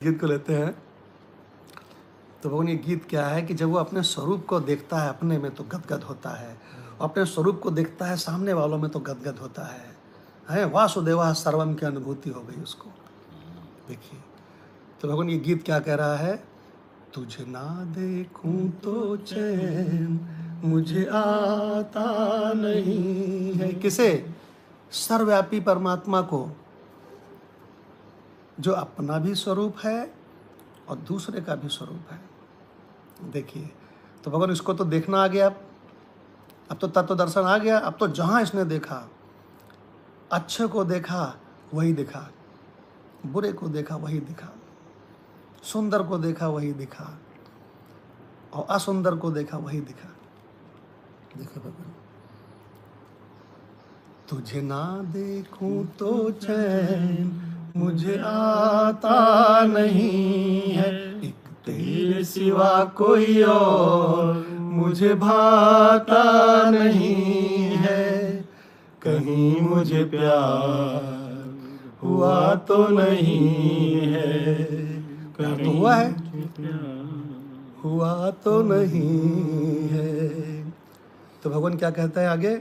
गीत को लेते हैं। तो भगवान ये गीत क्या है कि जब वो अपने स्वरूप को देखता है अपने में तो गदगद होता है, अपने स्वरूप को देखता है सामने वालों में तो गदगद होता है वासुदेवा सर्वम की अनुभूति हो गई उसको। देखिए तो भगवान ये गीत क्या कह रहा है, तुझे ना देखूं तो चैन मुझे आता नहीं है। किसे? सर्वव्यापी परमात्मा को, जो अपना भी स्वरूप है और दूसरे का भी स्वरूप है। देखिए तो भगवान इसको तो देखना आ गया, अब तो तत्व दर्शन आ गया। अब तो जहाँ इसने देखा, अच्छे को देखा वही दिखा, बुरे को देखा वही दिखा, सुंदर को देखा वही दिखा और असुंदर को देखा वही दिखा। देखो भगवान, तुझे ना देखूं तो चैन मुझे आता नहीं है, एक तेरे सिवा कोई और मुझे भाता नहीं है, कहीं मुझे प्यार हुआ तो नहीं है। प्यार तो हुआ है, हुआ तो नहीं है। तो भगवान क्या कहता है आगे,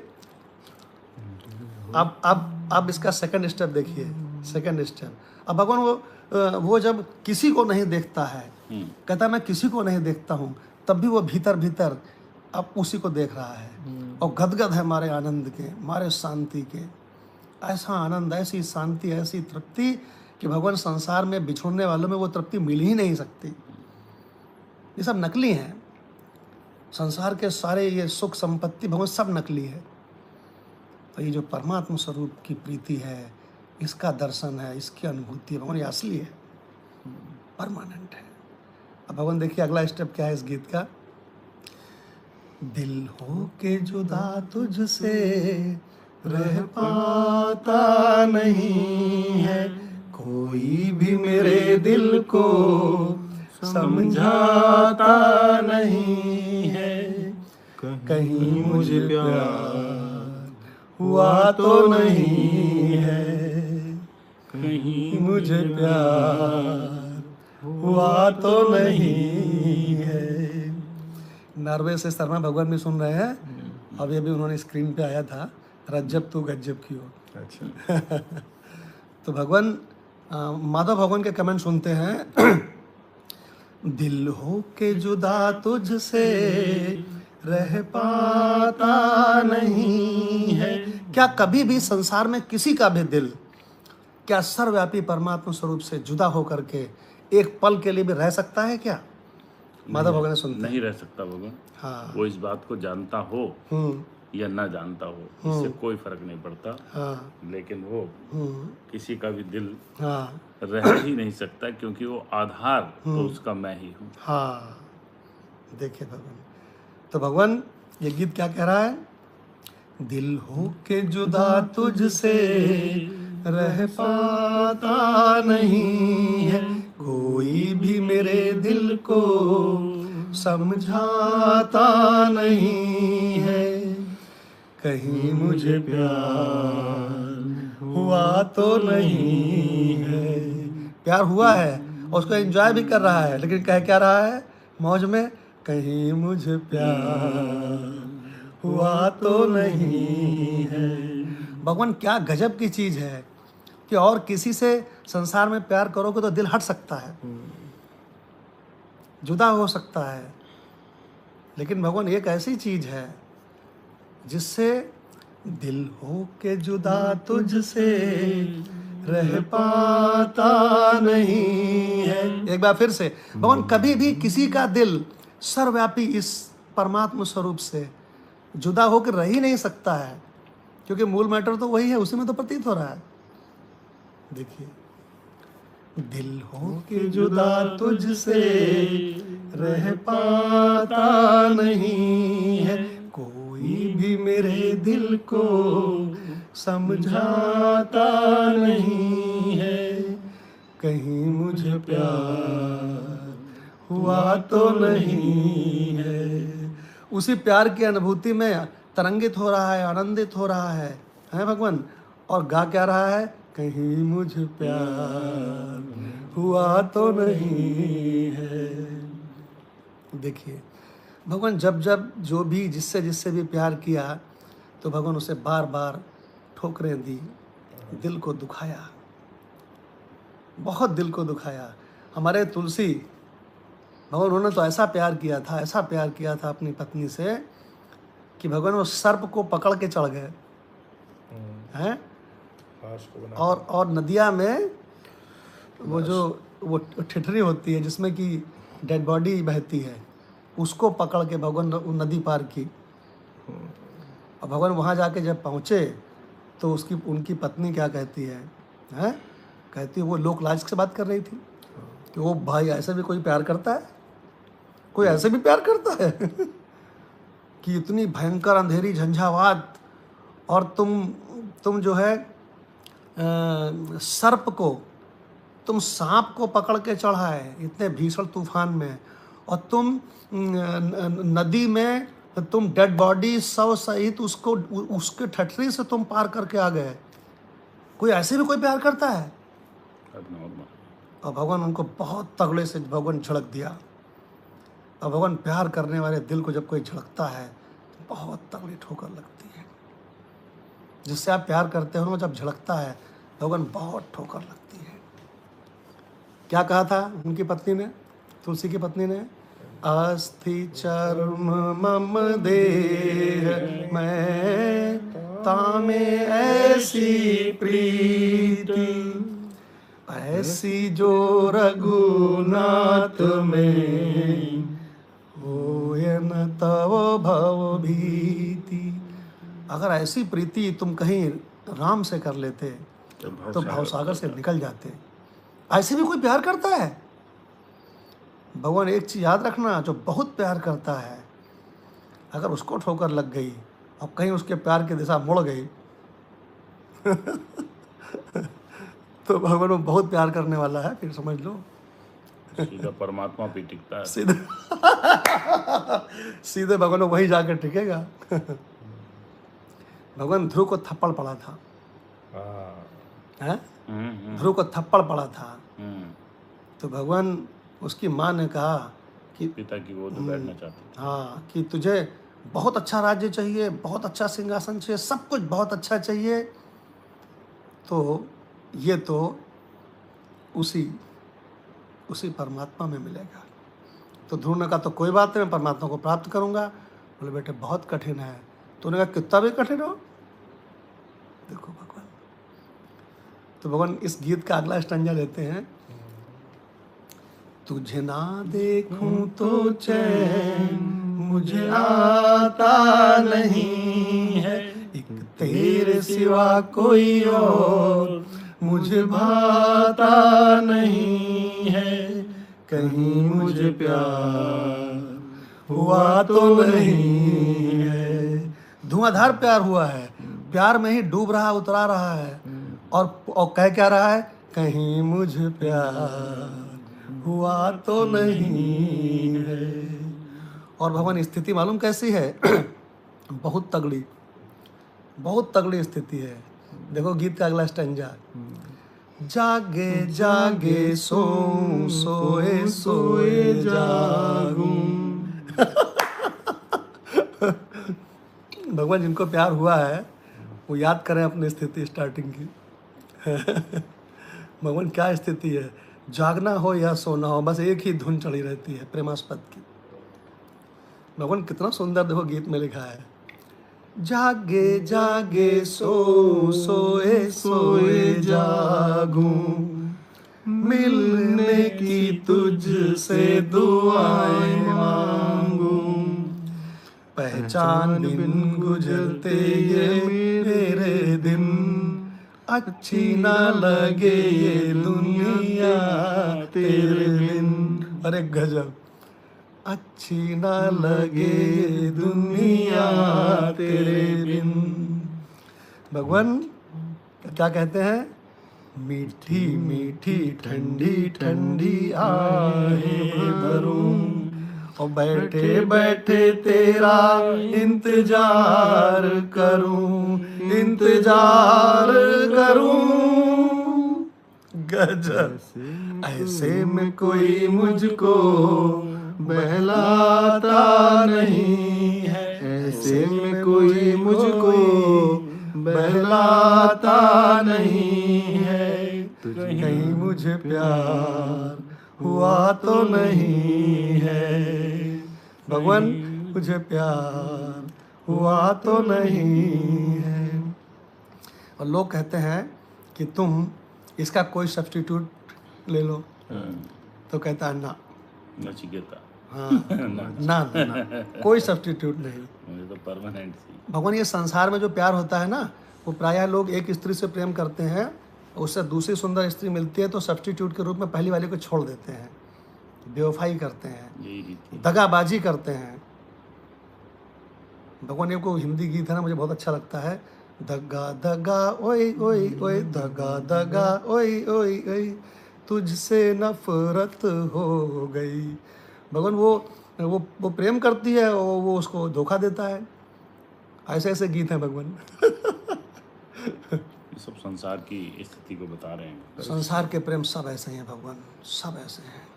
अब इसका सेकंड स्टेप देखिए। सेकंड स्टेप, अब भगवान वो जब किसी को नहीं देखता है, कहता मैं किसी को नहीं देखता हूँ, तब भी वो भीतर भीतर अब उसी को देख रहा है और गदगद है मारे आनंद के, मारे शांति के। ऐसा आनंद, ऐसी शांति, ऐसी तृप्ति कि भगवान संसार में बिछुड़ने वालों में वो तृप्ति मिल ही नहीं सकती। ये सब नकली हैं, संसार के सारे ये सुख संपत्ति भगवान सब नकली है। तो ये जो परमात्मा स्वरूप की प्रीति है, इसका दर्शन है, इसकी अनुभूति है, भगवान ये असली है, परमानेंट है। अब भगवान देखिए अगला स्टेप क्या है इस गीत का, दिल हो के जुदा तुझसे रह पाता नहीं है, कोई भी मेरे दिल को समझाता नहीं है, कहीं मुझे प्यार हुआ तो नहीं है, कहीं मुझे प्यार हुआ तो नहीं है। नॉर्वे से शर्मा भगवान भी सुन रहे हैं, अभी अभी उन्होंने स्क्रीन पे आया था, रज्जब तू गज्जब की हो। अच्छा तो भगवान माधव भगवान के कमेंट सुनते हैं, दिल हो के जुदा तुझसे रह पाता नहीं है। क्या कभी भी संसार में किसी का भी दिल क्या सर्वव्यापी परमात्मा स्वरूप से जुदा होकर के एक पल के लिए भी रह सकता है क्या? माधव भगवान सुनते नहीं रह सकता भगवान। हाँ, वो इस बात को जानता हो या ना जानता हो, इससे कोई फर्क नहीं पड़ता। हाँ, लेकिन वो किसी का भी दिल हाँ, रह ही नहीं सकता, क्योंकि वो आधार तो उसका मैं ही हूँ। हाँ। देखिए भगवान, तो भगवान ये गीत क्या कह रहा है, दिल हो के जुदा तुझसे रह पाता नहीं है, कोई भी मेरे दिल को समझाता नहीं है, कहीं मुझे प्यार हुआ तो नहीं है। प्यार हुआ है और उसको एंजॉय भी कर रहा है, लेकिन कह क्या रहा है मौज में, कहीं मुझे प्यार हुआ तो नहीं है। भगवान क्या गजब की चीज है कि और किसी से संसार में प्यार करोगे तो दिल हट सकता है, जुदा हो सकता है, लेकिन भगवान एक ऐसी चीज है जिससे दिल हो के जुदा तुझसे रह पाता नहीं है। एक बार फिर से, भगवान कभी भी किसी का दिल सर्वव्यापी इस परमात्मा स्वरूप से जुदा होकर रह ही नहीं सकता है, क्योंकि मूल मैटर तो वही है, उसी में तो प्रतीत हो रहा है। देखिए, दिल हो के जुदा तुझसे रह पाता नहीं है, कोई भी मेरे दिल को समझाता नहीं है, कहीं मुझे प्यार हुआ तो नहीं है। उसी प्यार की अनुभूति में तरंगित हो रहा है, आनंदित हो रहा है भगवान, और गा क्या रहा है, कहीं मुझे प्यार हुआ तो नहीं है। देखिए भगवान जब जब जो भी जिससे जिससे भी प्यार किया तो भगवान उसे बार बार ठोकरें दी, दिल को दुखाया, बहुत दिल को दुखाया। हमारे तुलसी भगवान, उन्होंने तो ऐसा प्यार किया था, ऐसा प्यार किया था अपनी पत्नी से कि भगवान वो सर्प को पकड़ के चढ़ गए हैं, और नदिया में वो जो वो ठिठरी होती है जिसमें कि डेड बॉडी बहती है, उसको पकड़ के भगवान नदी पार की। और भगवान वहाँ जाके जब पहुँचे तो उनकी पत्नी क्या कहती है, हैं? कहती है वो लोक लाज से बात कर रही थी कि वो भाई ऐसे भी कोई प्यार करता है, कोई ऐसे भी प्यार करता है कि इतनी भयंकर अंधेरी झंझावात, और तुम जो है सर्प को, तुम सांप को पकड़ के चढ़ा है इतने भीषण तूफान में, और तुम नदी में तुम डेड बॉडी शव सहित उसको उसके ठठरी से तुम पार करके आ गए। कोई ऐसे भी कोई प्यार करता है? और भगवान उनको बहुत तगड़े से भगवान झड़क दिया। और भगवान प्यार करने वाले दिल को जब कोई झड़कता है तो बहुत तगड़ी ठोकर लगती है। जिससे आप प्यार करते हो ना, जब झड़कता है भगवान बहुत ठोकर लगती है। क्या कहा था उनकी पत्नी ने, तुलसी की पत्नी ने, अस्थि चर्म मम देह मैं तामे ऐसी प्रीति, ऐसी जो रघुनाथ में होय न तव भव भीति। अगर ऐसी प्रीति तुम कहीं राम से कर लेते तो भवसागर से निकल जाते। ऐसे भी कोई प्यार करता है? भगवान एक चीज़ याद रखना, जो बहुत प्यार करता है अगर उसको ठोकर लग गई और कहीं उसके प्यार की दिशा मुड़ गई तो भगवान वो बहुत प्यार करने वाला है, फिर समझ लो सीधा परमात्मा पे टिकता है, सीधे भगवान वहीं जाकर टिकेगा। भगवान ध्रुव को थप्पड़ पड़ा था, हैं? ध्रुव को थप्पड़ पड़ा था तो भगवान, उसकी माँ ने कहा कि पिता की गोद में बैठना चाहते, हाँ, कि तुझे बहुत अच्छा राज्य चाहिए, बहुत अच्छा सिंहासन चाहिए, सब कुछ बहुत अच्छा चाहिए, तो ये तो उसी परमात्मा में मिलेगा। तो ध्रुव ने कहा तो कोई बात नहीं, मैं परमात्मा को प्राप्त करूंगा। बोले बेटे बहुत कठिन है। तो उन्होंने कहा कितना भी कठिन हो। देखो भगवान, तो भगवान इस गीत का अगला स्टंजा लेते हैं। तुझे ना देखूं तो चैन मुझे आता नहीं है, एक तेरे सिवा कोई और मुझे भाता नहीं है, कहीं मुझे प्यार हुआ तो नहीं है। धुआंधार प्यार हुआ है, प्यार में ही डूब रहा, उतरा रहा है, और कह क्या रहा है, कहीं मुझे प्यार हुआ तो नहीं है। और भगवान स्थिति मालूम कैसी है बहुत तगड़ी स्थिति है। देखो गीत का अगला स्टैंजा, जागे जागे सोए सोए जागूं। भगवान जिनको प्यार हुआ है वो याद करें अपनी स्थिति स्टार्टिंग की। भगवान क्या स्थिति है, जागना हो या सोना हो, बस एक ही धुन चढ़ी रहती है प्रेमास्पद की। भगवान कितना सुंदर देखो गीत में लिखा है, जागे जागे सोए सोए जागूं, मिलने की तुझसे दुआएं मांगूं, पहचान बिन गुजरते ये मेरे दिन, अच्छी ना लगे ये दुनिया तेरे बिन। अरे गजब, अच्छी ना लगे ये दुनिया तेरे बिन। भगवान क्या कहते हैं, मीठी मीठी ठंडी ठंडी आहें भरूं, और बैठे बैठे तेरा इंतजार करूं, इंतजार करूं। गजब, ऐसे में कोई मुझको बहलाता नहीं है, ऐसे में कोई मुझको बहलाता नहीं है, कहीं मुझे प्यार हुआ तो नहीं है, भगवान मुझे प्यार हुआ तो नहीं है। और लोग कहते हैं कि तुम इसका कोई सब्स्टिट्यूट ले लो, तो कहता है ना, नचिकेता, हाँ ना, कोई सब्स्टिट्यूट नहीं। मुझे तो परमानेंट सी। भगवान ये संसार में जो प्यार होता है ना, वो प्रायः लोग एक स्त्री से प्रेम करते हैं, उससे दूसरी सुंदर स्त्री मिलती है तो सब्स्टिट्यूट के रूप में पहली वाली को छोड़ देते हैं, बेवफाई करते हैं, यही रीति। दगाबाजी करते हैं। भगवान ये को हिंदी गीत है ना, मुझे बहुत अच्छा लगता है, दगा दगा ओए ओए ओए, दगा दगा ओए ओए ओए, तुझसे नफरत हो गई। भगवान वो प्रेम करती है और वो उसको धोखा देता है। ऐसे ऐसे गीत हैं भगवान। ये सब संसार की स्थिति को बता रहे हैं। संसार के प्रेम सब ऐसे हैं भगवान, सब ऐसे हैं।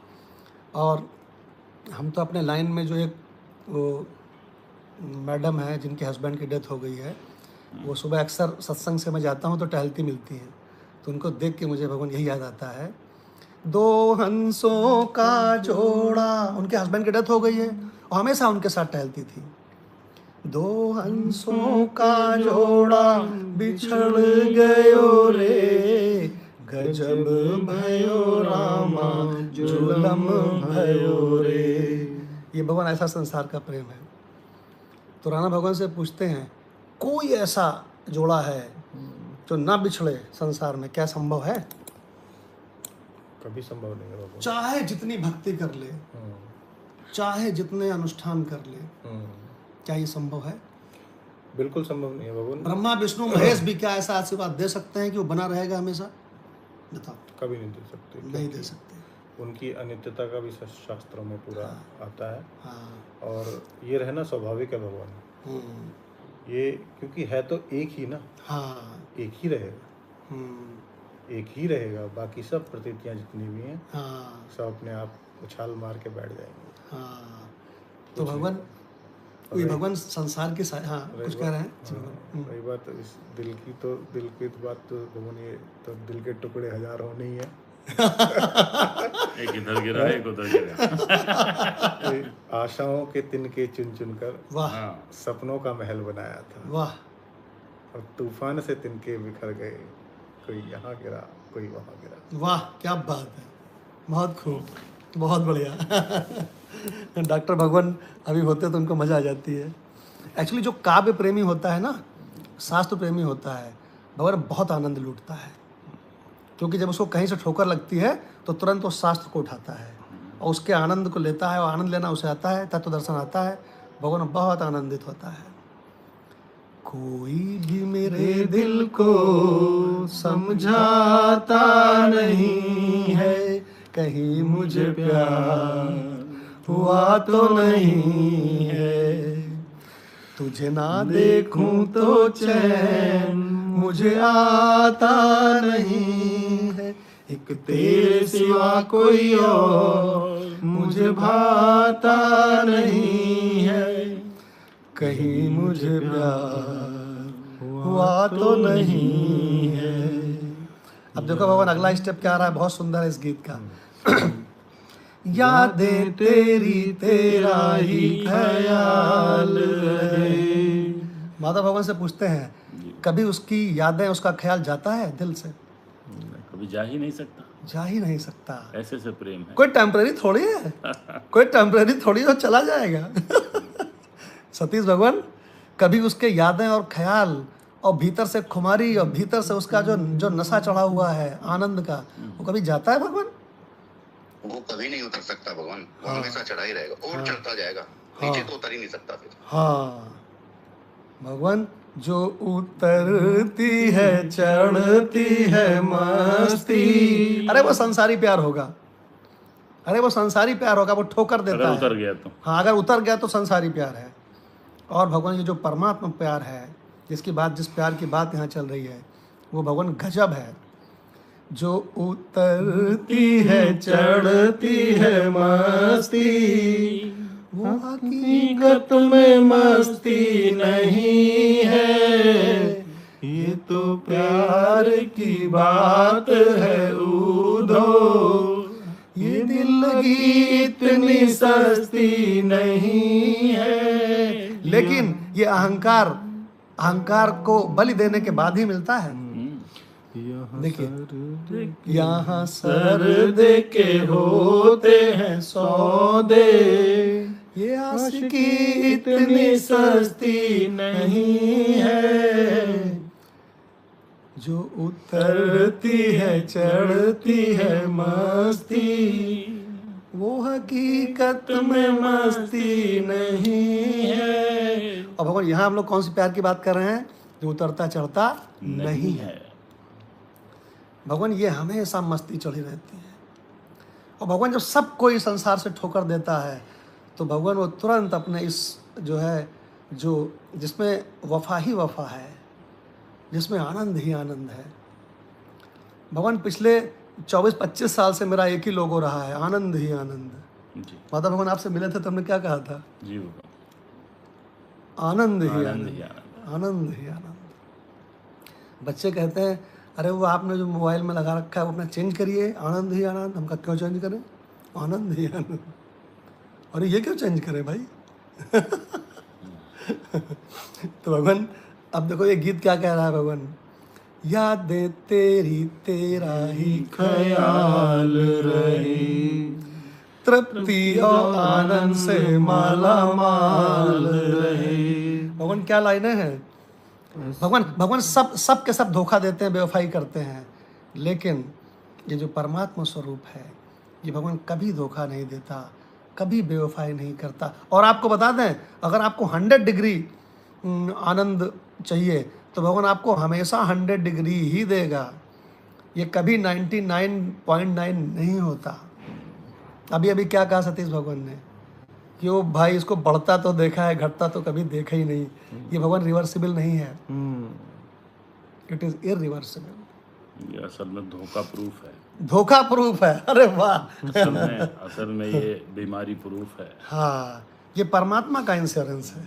और हम तो अपने लाइन में जो एक वो मैडम है जिनके हस्बैंड की डेथ हो गई है, वो सुबह अक्सर सत्संग से मैं जाता हूँ तो टहलती मिलती हैं, तो उनको देख के मुझे भगवान यही याद आता है, दो हंसों का जोड़ा, उनके हस्बैंड की डेथ हो गई है और हमेशा उनके साथ टहलती थी। दो हंसों का जोड़ा बिछड़ गयो रे, गजब भयो रामा जुलम भयो रे। ये भगवान ऐसा संसार का प्रेम है। तो राणा भगवान से पूछते हैं, कोई ऐसा जोड़ा है जो ना बिछड़े संसार में, क्या संभव है? कभी संभव नहीं है बाबा। चाहे जितनी भक्ति कर ले, चाहे जितने अनुष्ठान कर ले, क्या ये संभव है? बिल्कुल संभव नहीं है भगवान। ब्रह्मा विष्णु महेश भी क्या ऐसा आशीर्वाद दे सकते हैं कि वो बना रहेगा हमेशा? बताओ। कभी नहीं दे सकते, नहीं दे सकते। उनकी अनित्यता का भी शास्त्रों में पूरा आता है। हाँ। और ये रहना स्वाभाविक है भगवान। ये क्योंकि है तो एक ही ना। हाँ। एक ही रहेगा, एक ही रहेगा, बाकी सब प्रतीतियां जितनी भी हैं, हाँ। सब अपने आप उछाल मार के बैठ जाएंगे। हाँ। तो भगवान, कोई भगवान संसार के हाँ कुछ कह रहे हैं। रही बात इस दिल की तो बात तो भगवान, ये तो दिल के टुकड़े हजार होने ही है। एक इधर गिरा, एक उधर गिरा। आशाओं के तिनके चुन चुन कर वाह, सपनों का महल बनाया था। वाह। और तूफान से तिनके बिखर गए, कोई यहाँ गिरा कोई वहाँ गिरा। वाह, क्या बात है, बहुत खूब, बहुत बढ़िया। डॉक्टर भगवान अभी होते तो उनको मज़ा आ जाती है। एक्चुअली जो काव्य प्रेमी होता है ना, शास्त्र प्रेमी होता है, भगवान बहुत आनंद लूटता है, क्योंकि जब उसको कहीं से ठोकर लगती है तो तुरंत वो शास्त्र को उठाता है और उसके आनंद को लेता है, और आनंद लेना उसे आता है, तत्व दर्शन आता है, भगवान बहुत आनंदित होता है। कोई भी मेरे दिल को समझाता नहीं है, कहीं मुझे प्यार हुआ तो नहीं है, तुझे ना देखूं तो चैन मुझे आता नहीं है, एक तेरे सिवा कोई और मुझे भाता नहीं है, कहीं मुझे प्यार हुआ तो नहीं है। अब देखो भगवान अगला स्टेप क्या आ रहा है, बहुत सुंदर है इस गीत का। यादें तेरी तेरा ही ख्याल है। माता भगवान से पूछते हैं, कभी उसकी यादें, उसका ख्याल जाता है दिल से? कभी जा ही नहीं सकता, जा ही नहीं सकता। ऐसे से प्रेम है। कोई टेम्पररी थोड़ी है, कोई टेम्पररी थोड़ी हो, चला जाएगा। सतीश भगवान, कभी उसके यादें और ख्याल और भीतर से खुमारी और भीतर से उसका जो नशा चढ़ा हुआ है आनंद का, वो कभी जाता है भगवान? वो कभी नहीं उतर सकता भगवान, वो हमेशा चढ़ा ही रहेगा और चढ़ता जाएगा, नीचे तो उतर ही नहीं सकता फिर। हाँ भगवान, जो उतरती है चढ़ती है मस्ती, अरे वो संसारी प्यार होगा, अरे वो संसारी प्यार होगा, वो ठोकर देता है। उतर गया तो हाँ, अगर उतर गया तो संसारी प्यार है। और भगवान ये जो परमात्मा प्यार है, जिस प्यार की बात यहाँ चल रही है, वो भगवान गजब है। जो उतरती है चढ़ती है मस्ती, वो हकीकत में मस्ती नहीं है। ये तो प्यार की बात है उधो, ये दिल लगी इतनी सस्ती नहीं है। लेकिन ये अहंकार को बलि देने के बाद ही मिलता है। देखिए, यहाँ सर दे के होते हैं सौदे, ये आशिकी इतनी सस्ती नहीं है। जो उतरती है चढ़ती है मस्ती, वो हकीकत में मस्ती नहीं है। और भगवान यहाँ हम लोग कौन सी प्यार की बात कर रहे हैं? जो उतरता चढ़ता नहीं है। भगवान ये हमेशा मस्ती चढ़ी रहती है। और भगवान जब सब कोई संसार से ठोकर देता है तो भगवान वो तुरंत अपने इस जो है जो जिसमें वफा ही वफा है, जिसमें आनंद ही आनंद है। भगवान पिछले 24-25 साल से मेरा एक ही लोगो रहा है, आनंद ही आनंद। माता भगवान आपसे मिले थे तो हमने क्या कहा था? जी आनंद ही आनंद, आनंद ही आनंद। बच्चे कहते हैं अरे वो आपने जो मोबाइल में लगा रखा है वो अपना चेंज करिए, आनंद ही आनंद। हम क्यों चेंज करें? आनंद ही आनंद। और ये क्यों चेंज करें भाई? तो भगवान अब देखो ये गीत क्या कह रहा है भगवान, यादें तेरी तेरा ही ख्याल रही, तृप्ति और आनंद से माला माल रहे। भगवान क्या लाइनें हैं? भगवान सब के सब धोखा देते हैं, बेवफाई करते हैं, लेकिन ये जो परमात्मा स्वरूप है ये भगवान कभी धोखा नहीं देता, कभी बेवफाई नहीं करता। और आपको बता दें, अगर आपको 100 डिग्री आनंद चाहिए तो भगवान आपको हमेशा 100 डिग्री ही देगा। ये कभी 99.9 नहीं होता। अभी क्या कहा सतीश भगवान ने कि वो भाई इसको बढ़ता तो देखा है, घटता तो कभी देखा ही नहीं। ये भगवान रिवर्सिबल नहीं है, इट इज इररिवर्सिबल। ये असल में धोखा प्रूफ है। धोखा प्रूफ है। अरे वाह। असल में ये बीमारी प्रूफ है। हाँ, ये परमात्मा का इंश्योरेंस है,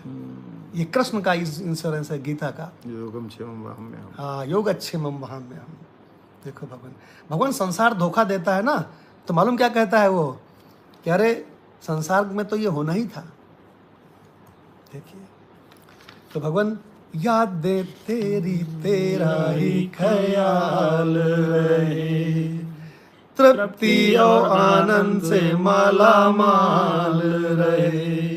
ये कृष्ण का इंश्योरेंस है, गीता का। योगम क्षेमम वहाम्य हम। हाँ, योग क्षेमम वहाम्य हम। देखो भगवान संसार धोखा देता है ना, तो मालूम क्या कहता है वो कि अरे संसार में तो ये होना ही था। देखिए, तो भगवान याद दे तेरी तेरा ही ख्याल रहे, तृप्ति और आनंद से माला माल रहे।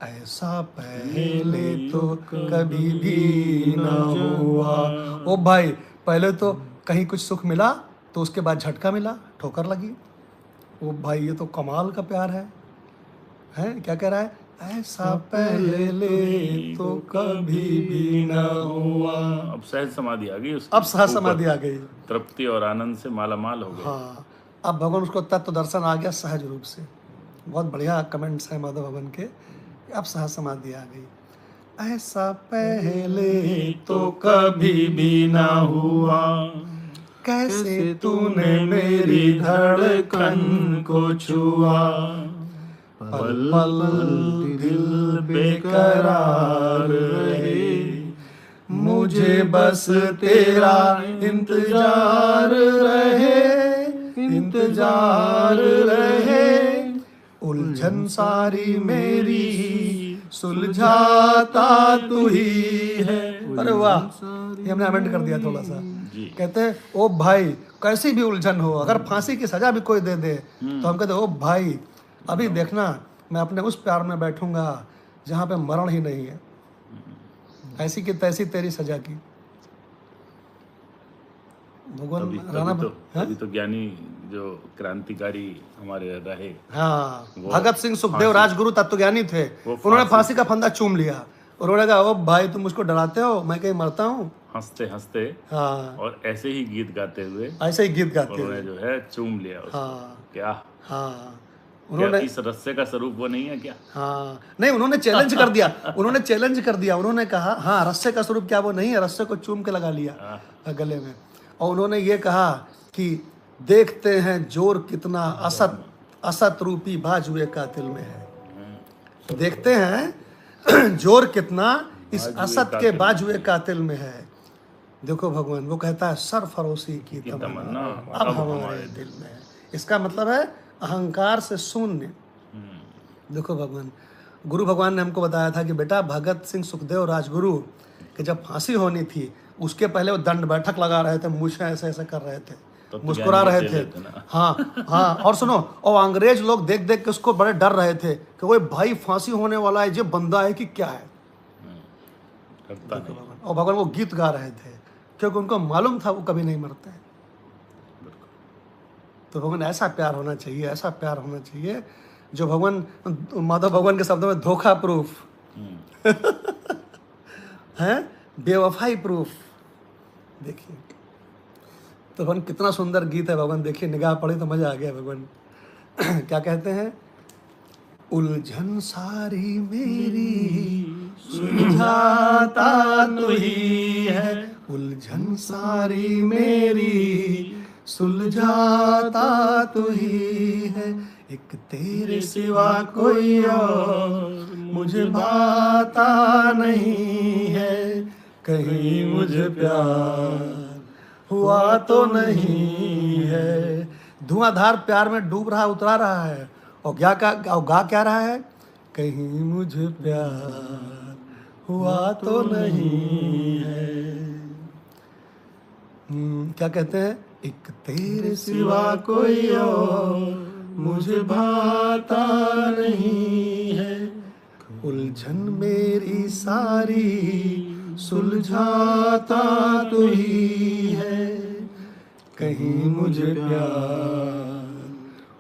ऐसा पहले तो कभी भी न हुआ। ओ भाई, पहले तो कहीं कुछ सुख मिला तो उसके बाद झटका मिला, ठोकर लगी। ओ भाई, ये तो कमाल का प्यार है। क्या कह रहा है? ऐसा पहले तो कभी भी न हुआ। अब सहज समाधि आ गई उसकी। अब सहज समाधि आ गई, तृप्ति और आनंद से माला माल हो गए। हाँ, अब भगवान उसको तत्व दर्शन आ गया सहज रूप से। बहुत बढ़िया कमेंट्स हैं माधव भगवान के। अब सहज समाधि आ गई। ऐसा पहले तो कभी भी ना हुआ, कैसे तूने मेरी धड़कन को छुआ। पल पल दिल बेकरार रहे, मुझे बस तेरा इंतजार रहे, इंतजार रहे। उलझन सारी मेरी सुलझाता तू ही है। अरे वाह, ये हमने अमेंड कर दिया थोड़ा सा। कहते हैं ओ भाई, कैसी भी उलझन हो, अगर फांसी की सजा भी कोई दे दे तो हम कहते ओ भाई, अभी देखना मैं अपने उस प्यार में बैठूंगा जहाँ पे मरण ही नहीं है। ऐसी की तैसी तेरी सजा की। भगवान राणा अभी तो ज्ञानी जो क्रांतिकारी हमारे रहे, हाँ, भगत सिंह, सुखदेव, राजगुरु तत्वज्ञानी थे। उन्होंने फांसी का फंदा चूम लिया। उन्होंने कहा ओ भाई, तुम मुझको डराते हो, मैं कहीं मरता हूँ। हंसते हंसते, हाँ, और ऐसे ही गीत गाते हुए, ऐसे ही गीत गाते हुए जो है चूम लिया उसको। हाँ, क्या, हाँ, उन्होंने इस रस्से का स्वरूप वो नहीं है क्या? हाँ, नहीं, उन्होंने चैलेंज कर दिया। उन्होंने चैलेंज कर दिया। उन्होंने कहा हाँ, रस्से का स्वरूप क्या वो नहीं है? रस्से को चूम के लगा लिया गले में। और उन्होंने ये कहा कि देखते हैं जोर कितना असत असत रूपी बाजुए कातिल में है। देखते हैं जोर कितना इस असत के बाजुए कातिल में है। देखो भगवान वो कहता है सरफरोशी की तमन्ना अब हमारे दिल में है। इसका मतलब है अहंकार से शून्य। देखो भगवान, गुरु भगवान ने हमको बताया था कि बेटा भगत सिंह सुखदेव राजगुरु कि जब फांसी होनी थी उसके पहले वो दंड बैठक लगा रहे थे, मुझे ऐसे ऐसे कर रहे थे, मुस्कुरा रहे थे। हाँ हाँ, और सुनो, और अंग्रेज लोग देख देख के उसको बड़े डर रहे थे कि वो भाई फांसी होने वाला है, ये बंदा है कि क्या है। और भगवान वो गीत गा रहे थे क्योंकि उनको मालूम था वो कभी नहीं मरते। तो भगवान ऐसा प्यार होना चाहिए, ऐसा प्यार होना चाहिए जो भगवान माधव भगवान के शब्दों में धोखा प्रूफ है, बेवफाई प्रूफ। देखिए तो भगवान कितना सुंदर गीत है भगवान। देखिए निगाह पड़ी तो मजा आ गया भगवान। क्या कहते हैं, उलझन सारी मेरी सुलझाता तू ही है, उलझन सारी मेरी सुलझाता तू ही है, एक तेरे सिवा कोई और मुझे भाता नहीं है, कहीं मुझे प्यार हुआ तो नहीं है। धुआंधार प्यार में डूब रहा, उतरा रहा है, और गा क्या रहा है, कहीं मुझे प्यार हुआ तो नहीं है। क्या कहते हैं, एक तेरे सिवा कोई और मुझे भाता नहीं है, उलझन मेरी सारी सुलझाता तू ही है, कहीं मुझे प्यार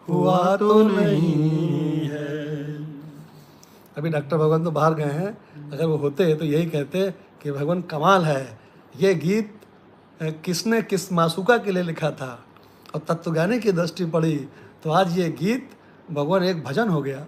हुआ तो नहीं है। अभी डॉक्टर भगवान तो बाहर गए हैं, अगर वो होते तो यही कहते कि भगवान कमाल है, ये गीत किसने किस मासूका के लिए लिखा था, और तत्व गाने की दृष्टि पड़ी तो आज ये गीत भगवान एक भजन हो गया।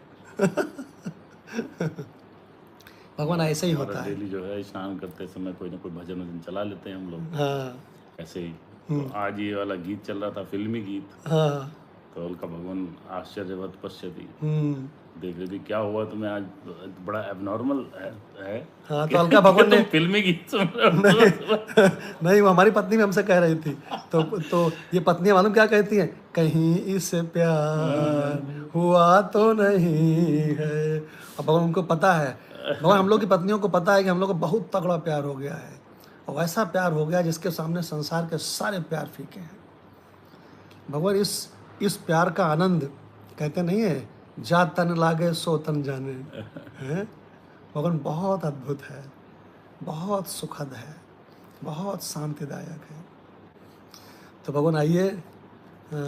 भगवान ऐसे ही होता है। डेली जो है स्नान करते समय कोई ना कोई भजन वजन चला लेते हैं हम लोग। हाँ ऐसे ही तो आज ये वाला गीत चल रहा था, फिल्मी गीत। हाँ तो उनका भगवान आश्चर्यवत पश्यति, हम्म, देख रही थी क्या हुआ तुम्हें आज, बड़ा एबनॉर्मल है। हाँ तो अलका भगवान ने फिल्मी गीत सुन रहे हो। नहीं, वो हमारी पत्नी भी हमसे कह रही थी। तो ये पत्नी मालूम क्या कहती हैं, कहीं इससे प्यार हुआ तो नहीं है। अब भगवान उनको पता है, भगवान हम लोग की पत्नियों को पता है कि हम लोग को बहुत तगड़ा प्यार हो गया है, और वैसा प्यार हो गया जिसके सामने संसार के सारे प्यार फीके हैं। भगवान इस प्यार का आनंद कहते नहीं है, जा तन लागे सो तन जाने हैं। भगवान बहुत अद्भुत है, बहुत सुखद है, बहुत शांतिदायक है। तो भगवान आइए